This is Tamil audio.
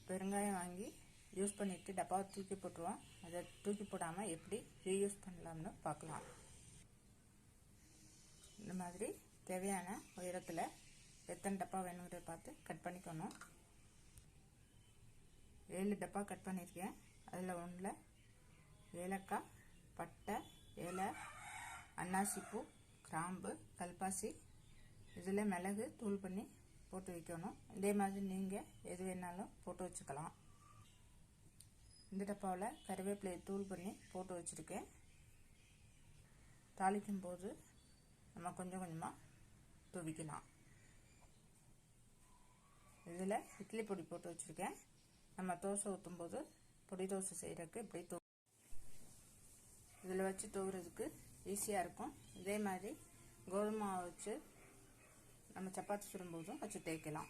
பெருங்காயம் வாங்கி யூஸ் பண்ணிவிட்டு டப்பாவை தூக்கி போட்டுருவோம். அதை தூக்கி போடாமல் எப்படி ரீயூஸ் பண்ணலாம்னு பார்க்கலாம். இந்த மாதிரி தேவையான உயரத்தில் எத்தனை டப்பா வேணுங்கிறத பார்த்து கட் பண்ணிக்கணும். 7 டப்பா கட் பண்ணியிருக்கேன். அதில் ஒன்றில் ஏலக்காய், பட்டை, இலை, அன்னாசிப்பூ, கிராம்பு, கல்பாசி, இதில் மிளகு தூள் பண்ணி போட்டு வைக்கணும். இதே மாதிரி நீங்கள் எது வேணாலும் போட்டு வச்சுக்கலாம். இந்த டப்பாவில் கருவேப்பிலையை தூள் பண்ணி போட்டு வச்சுருக்கேன். தாளிக்கும் போது நம்ம கொஞ்சம் கொஞ்சமாக தூவிக்கலாம். இதில் இட்லி பொடி போட்டு வச்சுருக்கேன். நம்ம தோசை ஊற்றும் போது பொடி தோசை செய்கிறதுக்கு இப்படி இதில் வச்சு தூவுறதுக்கு ஈஸியாக இருக்கும். இதே மாதிரி கோதுமை மாவு வச்சு நம்ம சப்பாத்தி சுடும்போதும் வச்சு தேய்க்கலாம்.